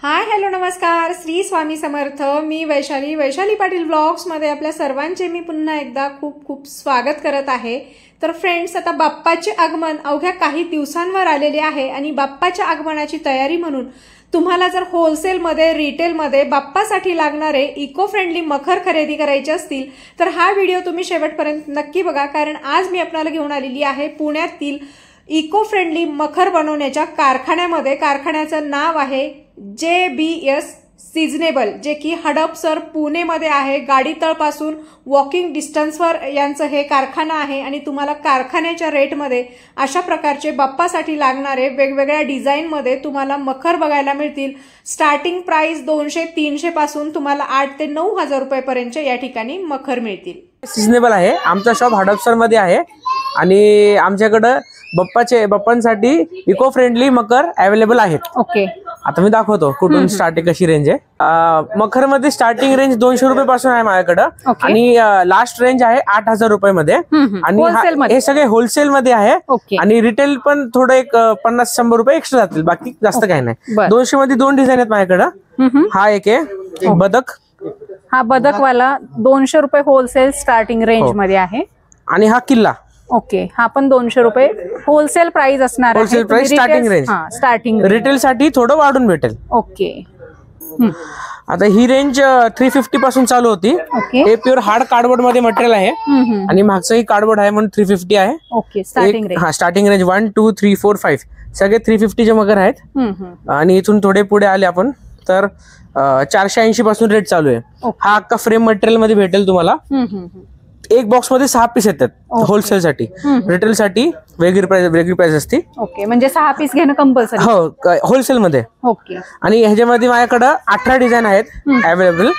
Hi hello नमस्कार, श्री स्वामी समर्थ. मी Vaishali Patil blogs मध्ये आपल्या सर्वांचे मी पुन्हा एकदा खूप खूप स्वागत करत आहे. तर फ्रेंड्स, आता बाप्पाचे आगमन अवघ्या काही दिवसांवर आलेले आहे आणि बाप्पाच्या आगमनाची तयारी म्हणून तुम्हाला जर होलसेलमध्ये रिटेलमध्ये बाप्पासाठी लागणारे इको फ्रेंडली मखर खरेदी करायचे असतील तर हा व्हिडिओ तुम्ही शेवटपर्यंत नक्की बघा, कारण आज मी आपल्याला घेऊन आलेली आहे पुण्यातील इको फ्रेंडली मखर बनवण्याच्या कारखान्यामध्ये. कारखान्याचं नाव आहे JBS सीझनेबल, जे की हडपसर पुणेमध्ये आहे. गाडीतळपासून वॉकिंग डिस्टन्सवर यांचं हे कारखाना आहे आणि तुम्हाला कारखान्याच्या रेटमध्ये अशा प्रकारचे बाप्पासाठी लागणारे वेगवेगळ्या डिझाईनमध्ये तुम्हाला मखर बघायला मिळतील. स्टार्टिंग प्राइस 200-300 पासून तुम्हाला 8 ते 9 हजार रुपयापर्यंत या ठिकाणी मखर मिळतील. सीझनेबल आहे. आमचा शॉप हडपसर मध्ये आहे आणि आमच्याकडे बाप्पांसाठी इको फ्रेंडली मखर अवेलेबल आहेत. ओके, आता मी दाखवतो कुठून स्टार्टिंग कशी रेंज आहे. मखर मध्ये स्टार्टिंग रेंज 200 रुपये पासून आहे माझ्याकडे आणि लास्ट रेंज आहे 8,000 रुपये मध्ये. आणि हे सगळे होलसेल मध्ये आहे आणि रिटेल पण थोडं एक 50-100 रुपये एक्स्ट्रा जातील, बाकी जास्त काही नाही. 200 मध्ये 2 डिझाईन आहेत माझ्याकडे. हा एक आहे बदक, हा बदकवाला 200 रुपये होलसेल स्टार्टिंग रेंज मध्ये आहे. आणि हा किल्ला. ओके, हा पण 200 रुपये होलसेल प्राइस असणार आहे. Wholesale price starting range. Starting retail साठी थोडं वाढून भेटेल. ओके, आता ही रेंज 350 पासून चालू होती. हे प्युअर हार्ड कार्डबोर्ड मध्ये मटेरियल आहे आणि मागचंही कार्डबोर्ड आहे म्हणून 350 आहे. Okay, starting range. हा स्टार्टिंग रेंज 1 2 3 4 5 सगळे 350 चे मगर आहेत. आणि इथून थोडे पुढे आले आपण तर 480 पासून रेट चालू आहे. हा अख्खा फ्रेम मटेरियल मध्ये भेटेल तुम्हाला. एक बॉक्स मध्ये 6 पीस येतात. होलसेल साठी, रिटेल साठी वेगळी प्राइस असते. ओके, म्हणजे 6 पीस घेणं कंपल्सरी. हो, होलसेल मध्ये. ओके, आणि ह्याच्यामध्ये माझ्याकडे 18 डिझाईन आहेत अवेलेबल.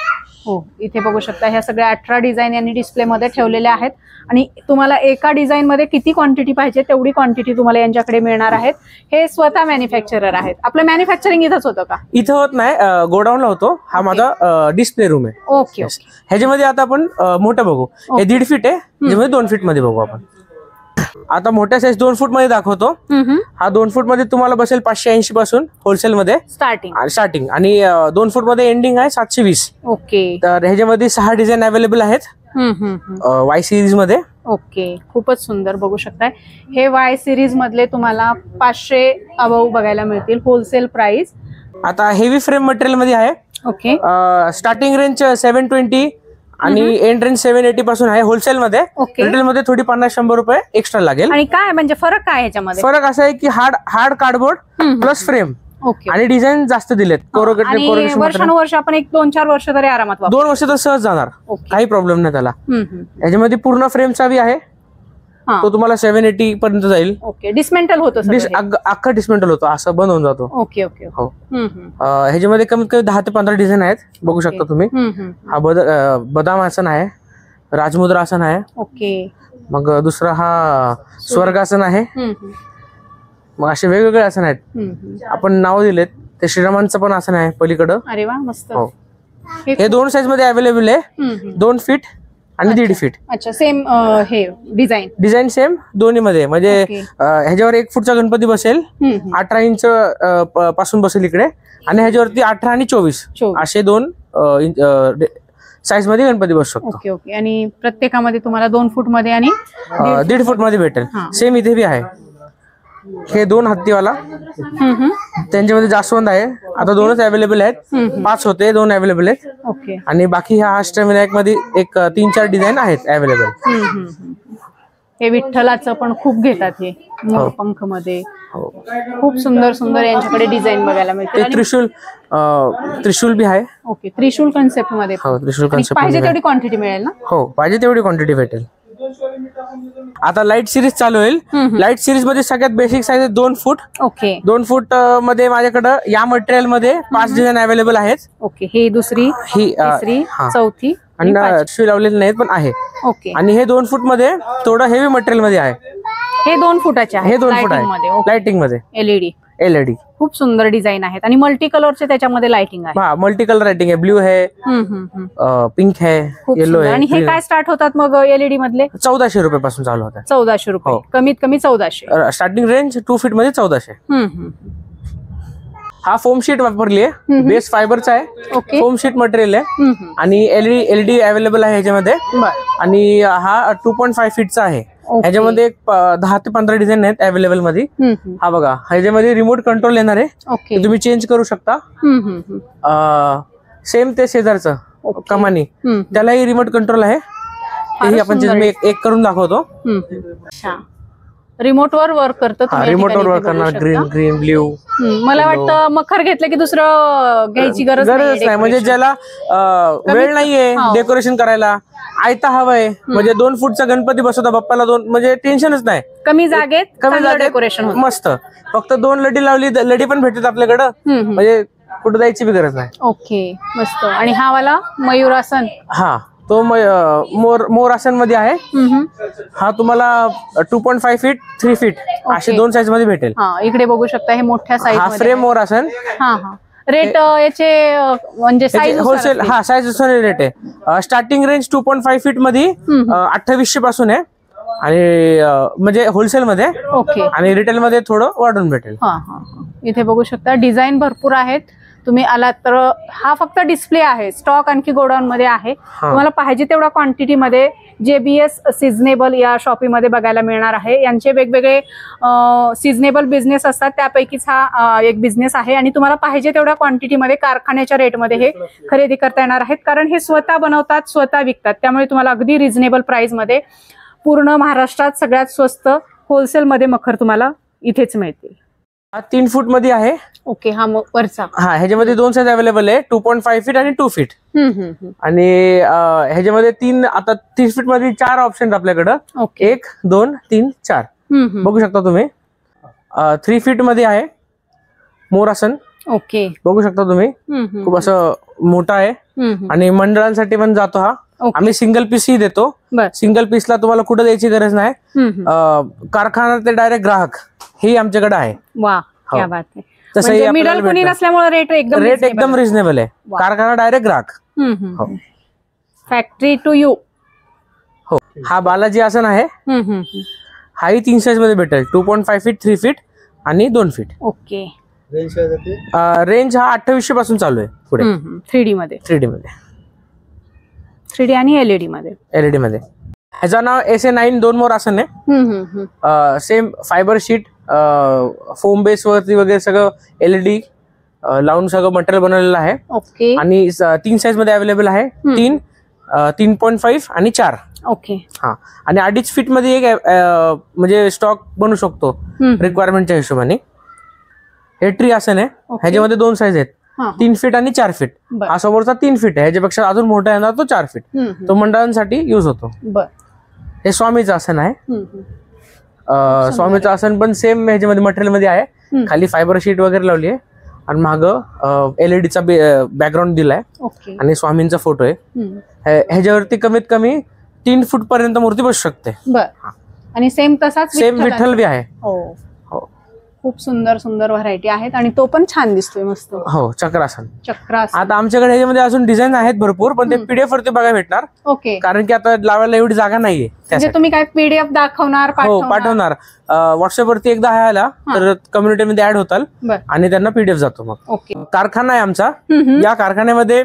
हो, इथे बघू शकता ह्या सगळ्या 18 डिझाईन यांनी डिस्प्ले मध्ये ठेवलेल्या आहेत आणि तुम्हाला एका डिझाईन मध्ये किती क्वांटिटी पाहिजे तेवढी क्वांटिटी तुम्हाला यांच्याकडे मिळणार आहेत. हे स्वतः मॅन्युफॅक्चरर आहेत. आपलं मॅन्युफॅक्चरिंग इथंच होतं का? इथं होत नाही, गोडाऊनला होतो. हा माझा डिस्प्ले रूम आहे. ओके, ह्याच्यामध्ये आता आपण मोठं बघू. हे 1.5 फीट आहे, ह्याच्यामध्ये 2 फीट मध्ये बघू आपण. आता मोठ्या साईज 2 फूट मध्ये दाखवतो. हा 2 फूट मध्ये तुम्हाला बसेल 580 पासून होलसेल मध्ये स्टार्टिंग आणि 2 फूट मध्ये एंडिंग आहे 720. ओके, तर ह्याच्यामध्ये 6 डिझाईन अवेलेबल आहेत वाय सिरीज मध्ये. ओके, खूपच सुंदर बघू शकताय. हे वाय सिरीज मधले तुम्हाला 500 अबव बघायला मिळतील होलसेल प्राइस. आता हेवी फ्रेम मटेरियल मध्ये आहे. ओके, स्टार्टिंग रेंज 720 आणि एंड रेंज 780 पासून आहे होलसेल मध्ये. रिटेल मध्ये थोडी 50-100 रुपये एक्स्ट्रा लागेल. आणि काय म्हणजे फरक काय ह्याच्यामध्ये? फरक असा आहे की हार्ड कार्डबोर्ड प्लस फ्रेम आणि डिझाईन जास्त दिलेत. वर्षानुवर्ष आपण 1-2-4 वर्ष तरी आरामात 2 वर्ष तर सहज जाणार, काही प्रॉब्लेम नाही त्याला. याच्यामध्ये पूर्ण फ्रेमचा बी आहे, तो तुम्हाला 780 पर्यंत जाईल. ओके, डिसमेंटल होतो, अख्खा डिसमेंटल होतो, असं बंद होऊन जातो. ओके ओके, हो. ह्याच्यामध्ये कमीत कमी 10 ते 15 डिझाईन आहेत, बघू शकता तुम्ही. हा बदाम आसन आहे, राजमुद्रा आसन आहे. ओके, मग दुसरा हा स्वर्गासन आहे. मग असे वेगवेगळे आसन आहेत, आपण नाव दिलेत. ते श्रीरामांचं पण आसन आहे पलीकडं. अरे वा, मस्त. हो, हे 2 साईज मध्ये अवेलेबल आहे, 2 फीट आणि 1.5 फीट. अच्छा, सेम हे डिझाईन सेम दोन्ही मध्ये. म्हणजे ह्याच्यावर 1 फूटचा गणपती बसेल, 18 इंच पासून बसेल इकडे, आणि ह्याच्यावरती 18 आणि 24 असे 2 साईज मध्ये गणपती बसू शकतो. ओके ओके, आणि प्रत्येकामध्ये तुम्हाला 2 फूट मध्ये आणि 1.5 फूट मध्ये भेटेल. सेम इथे बी आहे. हे 2 हत्तीवाला, त्यांच्यामध्ये जास्वंद आहे. आता 2च अवेलेबल आहेत. 5 होते, 2 अवेलेबल आहेत. ओके, आणि बाकी ह्या अष्टविनायक मध्ये एक 3-4 डिझाईन आहेत अवेलेबल. हे विठ्ठलाचं पण खूप घेतात. हे पंख मध्ये खूप सुंदर सुंदर यांच्याकडे डिझाईन बघायला मिळते. त्रिशूल बी आहे. ओके, त्रिशूल कन्सेप्ट मध्ये. हो, त्रिशूल कन्सेप्ट. पाहिजे तेवढी क्वांटिटी मिळेल ना? हो, पाहिजे तेवढी क्वांटिटी भेटेल. आता लाईट सिरीज चालू होईल. लाईट सिरीज मध्ये सगळ्यात बेसिक साईज 2 फूट. ओके, 2 फूट मध्ये माझ्याकडे या मटेरियल मध्ये 5 डिझाईन अवेलेबल आहेत. ओके, ही दुसरी, ही तिसरी, चौथी आणि शिव लावलेले नाहीत पण आहे. ओके, आणि हे 2 फूट मध्ये थोडं हेवी मटेरियल मध्ये आहे. हे 2 फुटाचे आहे. हे 2 फूट आहे लाइटिंग मध्ये. एलईडी खूप सुंदर डिझाईन आहेत आणि मल्टी कलरचे त्याच्यामध्ये लाइटिंग आहे. हा, मल्टी कलर लाइटिंग आहे. ब्ल्यू आहे, पिंक आहे, येलो आहे. आणि हे काय स्टार्ट होतात मग एलईडी मधले? 1400 रुपये पासून चालू होतात. 1400 रुपये, कमीत कमी 1400. स्टार्टिंग रेंज 2 फीट मध्ये 1400. हा फोम शीट वापरली आहे, बेस फायबरचा आहे, फोम शीट मटेरियल आहे आणि एलईडी अवेलेबल आहे ह्याच्यामध्ये. आणि हा 2.5 फीटचा आहे. ह्याच्यामध्ये 10 ते 15 डिझाईन आहेत अवेलेबल मध्ये. हा बघा, ह्याच्यामध्ये रिमोट कंट्रोल येणार आहे, तुम्ही चेंज करू शकता. सेम ते शेजारचं कमानी त्यालाही रिमोट कंट्रोल आहे. तेही आपण एक करून दाखवतो. रिमोट वर वर्क करतं, रिमोट वर वर्क करणार. Green, green, blue. मला वाटतं मखर घेतलं की दुसरं घ्यायची गरजच नाही. म्हणजे ज्याला वेळ नाहीये डेकोरेशन करायला, आयता हवंय, म्हणजे 2 फूटचा गणपती बसवता बाप्पाला, 2 म्हणजे टेन्शनच नाही. कमी जागेत डेकोरेशन मस्त. फक्त 2 लडी लावली, लडी पण भेटतात आपल्याकडं, म्हणजे कुठं जायची बी गरज नाही. ओके, मस्त. आणि हा वाला मयूरासन, हा तो मोर आसन मध्ये आहे. हा तुम्हाला 2.5 फीट 3 फीट असे 2 साईज मध्ये भेटेल. इकडे बघू शकता, हे मोठ्या साईज. हा फ्रेम मोर आसन. रेट याचे म्हणजे साईज होलसेल, हा साईज रेट आहे. स्टार्टिंग रेंज 2.5 फीट मध्ये 2800 पासून आहे, आणि म्हणजे होलसेल मध्ये. ओके. आणि रिटेल मध्ये थोडं वाढून भेटेल. इथे बघू शकता डिझाईन भरपूर आहेत. तुम्ही आलात तर हा फक्त डिस्प्ले आहे, स्टॉक आणखी गोडाऊन मध्ये आहे. तुम्हाला पाहिजे तेवढा क्वांटिटी मध्ये JBS सिझनेबल या शॉपीमध्ये बघायला मिळणार आहे. यांचे वेगवेगळे सिझनेबल बिझनेस असतात, त्यापैकीच हा एक बिझनेस आहे. आणि तुम्हाला पाहिजे तेवढ्या क्वांटिटी मध्ये कारखान्याच्या रेटमध्ये हे खरेदी करता येणार आहेत, कारण हे स्वतः बनवतात, स्वतः विकतात. त्यामुळे तुम्हाला अगदी रिझनेबल प्राइस मध्ये पूर्ण महाराष्ट्रात सगळ्यात स्वस्त होलसेल मध्ये मखर तुम्हाला इथेच मिळतील. हा 3 फूट मध्ये आहे. ओके. हा वरचा. हा ह्याच्यामध्ये 2 साईज अवेलेबल आहे, 2.5 फीट आणि 2 फीट. आणि ह्याच्यामध्ये 30 फीट मध्ये 4 ऑप्शन आपल्याकडं. 1, 2, 3, 4 बघू शकता तुम्ही. 3 फीट मध्ये आहे मोरासन. ओके. बघू शकता तुम्ही, खूप असं मोठा आहे. आणि मंडळांसाठी पण जातो हा. आम्ही सिंगल पीस ही देतो. सिंगल पीसला तुम्हाला कुठं द्यायची गरज नाही. कारखाना ते डायरेक्ट ग्राहक हे आमच्याकडे आहे. वा, क्या बात आहे. तसं मिडल कोणी नसल्यामुळे रेट एकदम रिझनेबल आहे. कारखाना डायरेक्ट ग्राहक. Factory to you. हो. हा बालाजी आसन आहे. हाही 3 साईज मध्ये भेटेल, 2.5 फीट 3 फीट आणि 2 फीट. ओके. रेंज हा 2800 पासून चालू आहे पुढे. 3D मध्ये 3D आणि LED मध्ये. ह्याचं नाव SA9 2 मोर आसन आहे. Same fibre sheet, foam base वरती वगैरे सगळं LED लावून सगळं मटेरियल बनवलेलं आहे. ओके. आणि 3 साईज मध्ये अवेलेबल आहे, 3, 3.5 आणि 4. ओके. हा. आणि 2.5 फीट मध्ये एक म्हणजे स्टॉक बनवू शकतो रिक्वायरमेंटच्या हिशोबाने. हे ट्री आसन आहे. ह्याच्यामध्ये 2 साईज आहेत, 3 फीट आणि 4 फीट. हा समोरचा 3 फीट आहे, ह्याच्यापेक्षा अजून मोठा येणार तो 4 फीट. तो मंडळांसाठी युज होतो. हे स्वामीचं आसन आहे. स्वामीचं आसन पण सेम ह्याच्यामध्ये मटेरियल मध्ये आहे. खाली फायबर शीट वगैरे लावली आहे आणि माग LED बॅकग्राऊंड दिलाय आणि स्वामींचा फोटो आहे. ह्याच्यावरती कमीत कमी 3 फूट पर्यंत मूर्ती बसू शकते. आणि सेम तसाच सेम विठ्ठल बी आहे. खूप सुंदर सुंदर व्हरायटी आहेत आणि तो पण छान दिसतोय मस्त. हो. चक्रासन. चक्रासन. आता आमच्याकडे ह्याच्यामध्ये अजून डिझाईन आहेत भरपूर, पण ते PDF वरती बघायला भेटणार. ओके. कारण की आता लावायला एवढी जागा नाहीये. म्हणजे तुम्ही काय PDF दाखवणार? हो, पाठवणार. व्हॉट्सअप वरती एकदा आला तर कम्युनिटीमध्ये ऍड होताल आणि त्यांना PDF जातो. मग कारखाना आहे आमचा. या कारखान्यामध्ये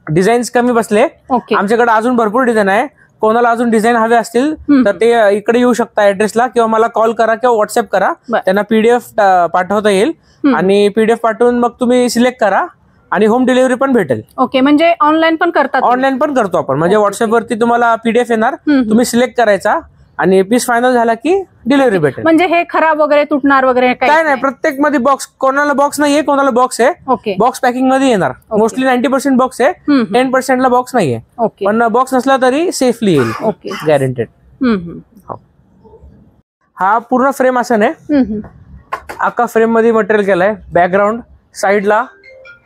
डिझाईन्स कमी बसले. आमच्याकडे अजून भरपूर डिझाईन आहे. कोणाला अजून डिझाईन हवे असतील तर ते इकडे येऊ शकता ऍड्रेसला, किंवा मला कॉल करा किंवा व्हॉट्सअप करा. त्यांना PDF पाठवता येईल आणि PDF पाठवून मग तुम्ही सिलेक्ट करा आणि होम डिलिव्हरी पण भेटेल. ओके. म्हणजे ऑनलाईन पण करतात? ऑनलाईन पण करतो आपण. म्हणजे व्हॉट्सअप वरती तुम्हाला PDF येणार, तुम्ही सिलेक्ट करायचा आणि पीस फायनल झाला की डिलिव्हरी भेटेल. म्हणजे हे खराब वगैरे तुटणार वगैरे काय नाही. प्रत्येक मध्ये बॉक्स, कोणाला बॉक्स नाहीये, कोणाला बॉक्स आहे. बॉक्स पॅकिंग मध्ये येणार. मोस्टली 90% बॉक्स आहे, 10% ला बॉक्स नाहीये. पण बॉक्स नसला तरी सेफली येईल, गॅरंटेड. हा पूर्ण फ्रेम आसन आहे. अख्खा फ्रेम मध्ये मटेरियल केलाय. बॅकग्राऊंड, साईडला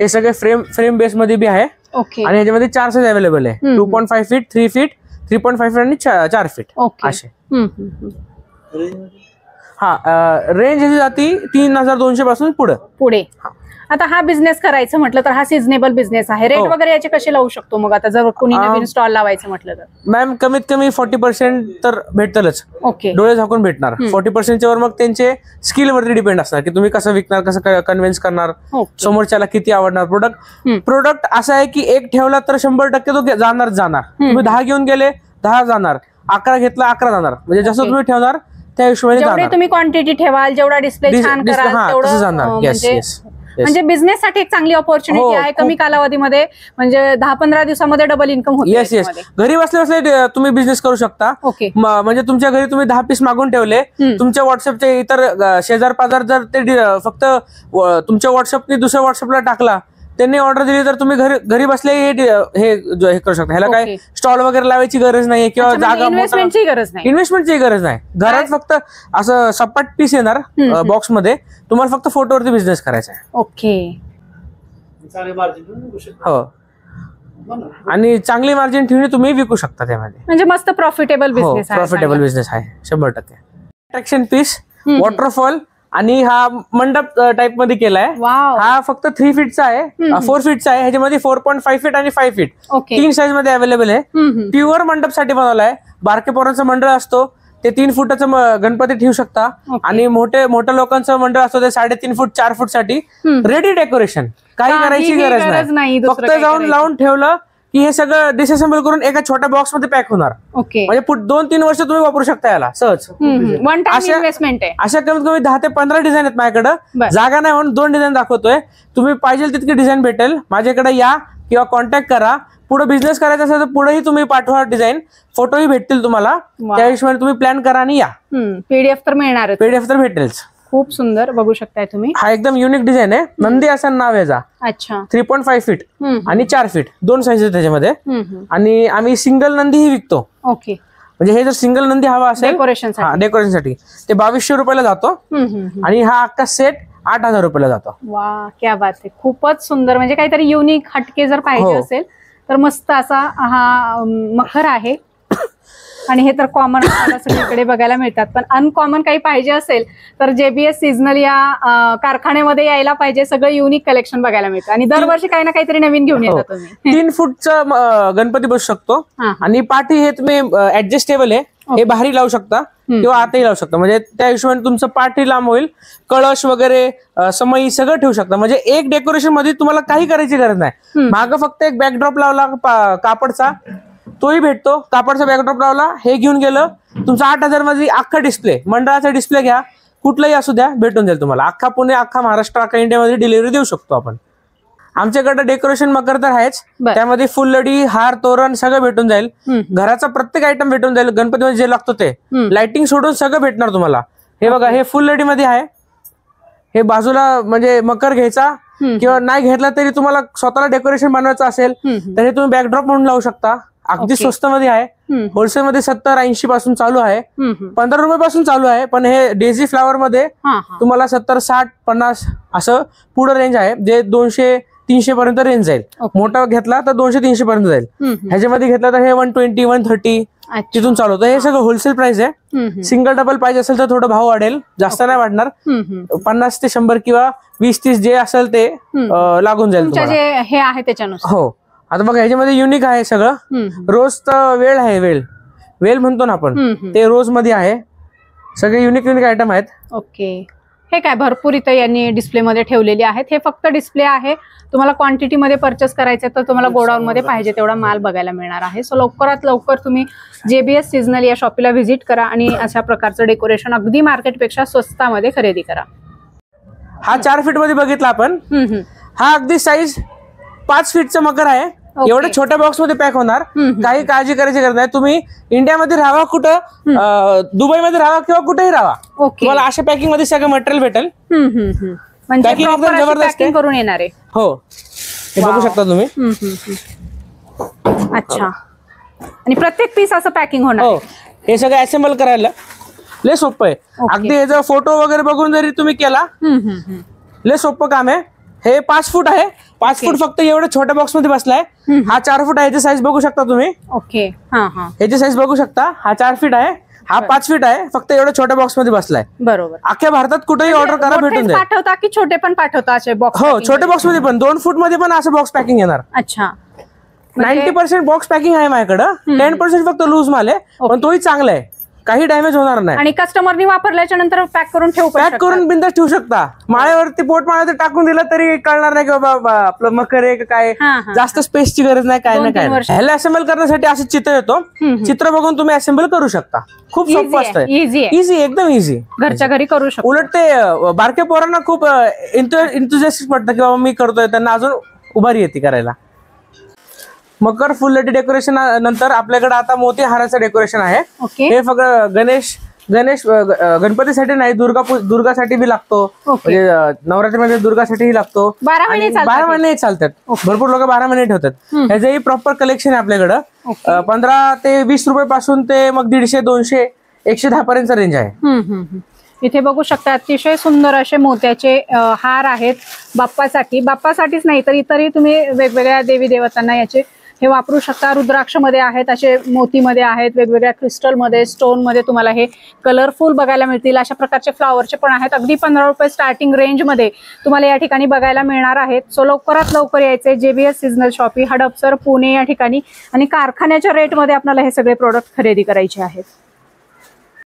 हे सगळे फ्रेम बेस मध्ये बी आहे. आणि ह्याच्यामध्ये 4 साईज अवेलेबल आहे, 2.5 फीट 3 फीट 3.5 फीट आणि 4 फीट असे. हा रेंज ह्याची जाती 3200 पासून पुढे. आता हा बिझनेस करायचं म्हटलं तर हा सिजनेबल बिझनेस आहे. रेट वगैरे याचे कसे लावू शकतो मग आता जर कोणी नवीन स्टॉल लावायचं म्हटलं तर? मॅम कमीत कमी 40% तर भेटतलच. ओके. डोळे झाकून भेटणार. 40% वर मग त्यांचे स्किल वरती डिपेंड असणार की तुम्ही कसं विकणार, कसं कन्व्हिन्स करणार, समोरच्याला किती आवडणार प्रोडक्ट असं आहे की एक ठेवला तर 100% तो जाणार. तुम्ही 10 घेऊन गेले 10 जाणार, 11 घेतला 11 जाणार. म्हणजे जसं तुम्ही ठेवणार त्या हिशोबाने तुम्ही क्वांटिटी ठेवाल, जेवढा डिस्प्ले छान कराल तेवढं जाणार. म्हणजे बिझनेस साठी एक चांगली ऑपॉर्च्युनिटी आहे. कमी कालावधीमध्ये म्हणजे 10-15 दिवसामध्ये डबल इन्कम होते. येस. घरी बसल्या बसल्या तुम्ही बिझनेस करू शकता. म्हणजे तुमच्या घरी तुम्ही 10 पीस मागून ठेवले, तुमच्या व्हॉट्सअपचे इतर शेजार पाजार जर ते फक्त तुमच्या व्हॉट्सअपने दुसऱ्या व्हॉट्सअपला टाकला, त्यांनी ऑर्डर दिली तर तुम्ही घरी बसले हे करू शकता. ह्याला काय स्टॉल वगैरे लावायची गरज नाही किंवा जागा इन्व्हेस्टमेंटची गरज नाही. घरात फक्त असं सपाट पीस येणार बॉक्स मध्ये, तुम्हाला फक्त फोटोवरती बिझनेस करायचा आहे. ओके. हो, आणि चांगली मार्जिन ठेवून तुम्ही विकू शकता त्यामध्ये. म्हणजे मस्त प्रॉफिटेबल बिझनेस आहे. प्रॉफिटेबल बिझनेस आहे 100%. अट्रॅक्शन पीस, वॉटरफॉल आणि हा मंडप टाइप मध्ये केलाय. हा फक्त 3 फीटचा आहे, 4 फीटचा आहे. ह्याच्यामध्ये 4.5 फीट आणि 5 फीट 3 साईज मध्ये अवेलेबल आहे. प्युअर मंडप साठी बनवलाय. बारके पोरांचा मंडळ असतो ते 3 फुटाचं गणपती ठेवू शकता, आणि मोठ्या लोकांचं मंडळ असतो ते 3.5 फूट 4 फूट साठी रेडी डेकोरेशन. काही करायची गरज नाही, फक्त जाऊन लावून ठेवलं की हे सगळं डिसअसेंबल करून एका छोट्या बॉक्स मध्ये पॅक होणार. म्हणजे 2-3 वर्ष तुम्ही वापरू शकता याला सहज. इन्व्हेस्टमेंट आहे. अशा कमीत कमी 10 ते 15 डिझाईन आहेत माझ्याकडे. जागा नाही म्हणून 2 डिझाईन दाखवतोय. तुम्ही पाहिजे तितकी डिझाईन भेटेल. माझ्याकडे या किंवा कॉन्टॅक्ट करा. पुढे बिझनेस करायचा असेल तर पुढेही तुम्ही पाठवा डिझाईन, फोटोही भेटतील तुम्हाला. त्या हिशोबाने तुम्ही प्लॅन करा आणि या. पीडीएफ तर मिळणार, पीडीएफ तर भेटेलच. खूप सुंदर बघू शकताय तुम्ही. हा एकदम युनिक डिझाईन आहे. नंदी असं नाव याचा. अच्छा. 3.5 फीट आणि 4 फीट 2 साईज आहे त्याच्यामध्ये. आणि आम्ही सिंगल नंदीही विकतो. ओके. म्हणजे हे जर सिंगल नंदी हवा असेल डेकोरेशनसाठी ते 2200 रुपयाला जातो. आणि हा अख्खा सेट 8000 रुपयाला जातो. वा, क्या बात आहे. खूपच सुंदर. म्हणजे काहीतरी युनिक हटके जर पाहिजे असेल तर मस्त असा हा मखर आहे. आणि हे तर कॉमन आपल्याला सगळीकडे बघायला मिळतात, पण अनकॉमन काही पाहिजे असेल तर जेबीएस सीजनल या कारखान्यामध्ये यायला पाहिजे. सगळं युनिक कलेक्शन बघायला मिळतं आणि दरवर्षी काही ना काहीतरी नवीन घेऊन येतात तुम्ही. 3 फूटचा गणपती बसू शकतो. आणि पाठी हे तुम्ही ऍडजस्टेबल आहे, हे बाहेर लावू शकता किंवा आतही लावू शकता. म्हणजे त्या हिशोबाने तुमचं पाठी लांब होईल. कळश वगैरे समई सगळं ठेवू शकता. म्हणजे एक डेकोरेशन मध्ये तुम्हाला काही करायची गरज नाही. मागं फक्त एक बॅकड्रॉप लावला कापडचा, तोही भेटतो. कापडचा बॅकड्रॉप लावला, हे घेऊन गेलं, तुमचा 8000 मध्ये अख्खा डिस्प्ले, मंडळाचा डिस्प्ले घ्या, कुठलाही असू द्या, भेटून जाईल तुम्हाला. अख्खा पुणे, अख्खा महाराष्ट्र, अख्खा इंडियामध्ये डिलिव्हरी देऊ शकतो आपण. आमच्याकडे डेकोरेशन मकर तर आहेच, त्यामध्ये फुललडी, हार, तोरण सगळं भेटून जाईल. घराचा प्रत्येक आयटम भेटून जाईल. गणपतीमध्ये जे लागतो ते, लाइटिंग सोडून सगळं भेटणार तुम्हाला. हे बघा, हे फुललडी मध्ये आहे. हे बाजूला म्हणजे मकर घ्यायचा किंवा नाही घेतला तरी तुम्हाला स्वतःला डेकोरेशन बनवायचं असेल तर हे तुम्ही बॅकड्रॉप म्हणून लावू शकता. अगदी स्वस्त मध्ये आहे. होलसेल मध्ये 70-80 पासून चालू आहे, 15 रुपये पासून चालू आहे. पण हे डेझी फ्लावर मध्ये तुम्हाला 70, 60, 50 असं पुढे रेंज आहे, जे 200-300 पर्यंत रेंज जाईल. मोठा घेतला तर 200-300 पर्यंत जाईल. ह्याच्यामध्ये घेतला तर हे 120, 130 तिथून चालू होतं. हे सगळं होलसेल प्राइस आहे. सिंगल डबल पाहिजे असेल तर थोडं भाव वाढेल, जास्त नाही वाढणार. 50 ते 100 किंवा 20-30 जे असेल ते लागून जाईल. हे आहे त्याच्यानुसार. हो. आता बघा, ह्याच्यामध्ये युनिक आहे सगळं. रोज तर वेळ आहे, वेल म्हणतो ना आपण, ते रोज मध्ये आहे. सगळे युनिक आयटम आहेत. ओके. हे काय भरपूर इथं यांनी डिस्प्ले मध्ये ठेवलेली आहेत. हे फक्त डिस्प्ले आहे. तुम्हाला क्वांटिटी मध्ये परचेस करायचे तर तुम्हाला गोडाऊन मध्ये पाहिजे तेवढा माल बघायला मिळणार आहे. सो लवकरात लवकर तुम्ही जेबीएस सीजनल या शॉपला व्हिजिट करा आणि अशा प्रकारचं डेकोरेशन अगदी मार्केटपेक्षा स्वस्तामध्ये खरेदी करा. हा 4 फीट मध्ये बघितला आपण. हा अगदी साईज 5 फीटचा मकर आहे. एवढ्या छोट्या बॉक्स मध्ये पॅक होणार. काही काळजी करायची गरज नाही. तुम्ही इंडियामध्ये राहा, कुठं दुबईमध्ये राहा किंवा कुठेही राहा, तुम्हाला अशा पॅकिंग मध्ये सगळं मटेरियल भेटेल. पॅकिंग करून येणार आहे. हो, हे बघू शकता तुम्ही. अच्छा. आणि प्रत्येक पीस असं पॅकिंग होणार. हो, हे सगळं असेंबल करायला लय सोपं आहे. अगदी याचा फोटो वगैरे बघून जरी तुम्ही केला, लय सोपं काम आहे. हे 5 फूट आहे. 5 फूट फक्त एवढ्या छोट्या बॉक्स मध्ये बसलाय. हा 4 फूट आहे. याची साईज बघू शकता तुम्ही. ओके. याची साईज बघू शकता. हा 4 फीट आहे. हा 5 फीट आहे, फक्त एवढ्या छोट्या बॉक्स मध्ये बसलाय. बरोबर. अख्ख्या भारतात कुठेही ऑर्डर करा, भेटून जाईल. पाठवता की छोटे पण पाठवता असे बॉक्स? हो, छोटे बॉक्स मध्ये पण 2 फूट मध्ये पण असं बॉक्स पॅकिंग येणार. अच्छा. 90% बॉक्स पॅकिंग आहे माझ्याकडं, 10% फक्त लूज माल आहे, पण तोही चांगला आहे, काही डॅमेज होणार नाही. आणि कस्टमरनी वापरल्याच्या नंतर पॅक करून बिंदास ठेवू शकता. माळ्यावरती पोट माळ्यावरती टाकून दिलं तरी कळणार नाही की बाबा आपलं मकर आहे काय. जास्त स्पेसची गरज नाही, काय नाही काय. ह्याला असेंबल करण्यासाठी असं चित्र येतो, चित्र बघून तुम्ही असेंबल करू शकता. खूप सोपं असतं, इझी, एकदम इझी, घरच्या घरी करू शकता. उलट ते बारक्या पोरांना खूप इंथुझियास्टिक वाटतं की बाबा मी करतोय, त्यांना अजून उभारी येते करायला. मकर फुललटी डेकोरेशन नंतर आपल्याकडे आता मोती हाराचं डेकोरेशन आहे. हे फक्त गणपतीसाठी नाही, दुर्गासाठी बी लागतो, म्हणजे नवरात्रीमध्ये दुर्गासाठीही लागतो. 12 महिने चालतात. भरपूर लोक 12 महिने ठेवतात. ह्याचंही प्रॉपर कलेक्शन आहे आपल्याकडं. 15 ते 20 रुपये पासून ते मग 150, 200, 110 पर्यंत रेंज आहे. इथे बघू शकता अतिशय सुंदर असे मोत्याचे हार आहेत बाप्पासाठीच नाही तर इतरही तुम्ही वेगवेगळ्या देवी देवतांना याचे हे वापरू शकता. रुद्राक्ष मध्ये आहेत, असे मोतीमध्ये आहेत, वेगवेगळ्या क्रिस्टल मध्ये, स्टोन मध्ये तुम्हाला हे कलरफुल बघायला मिळतील. अशा प्रकारचे फ्लॉवरचे पण आहेत. अगदी 15 रुपये स्टार्टिंग रेंज मध्ये तुम्हाला या ठिकाणी बघायला मिळणार आहेत. सो लवकरात लवकर यायचे JBS seasonal shoppy, Hadapsar, Pune या ठिकाणी, आणि कारखान्याच्या रेट मध्ये आपल्याला हे सगळे प्रोडक्ट खरेदी करायचे आहेत.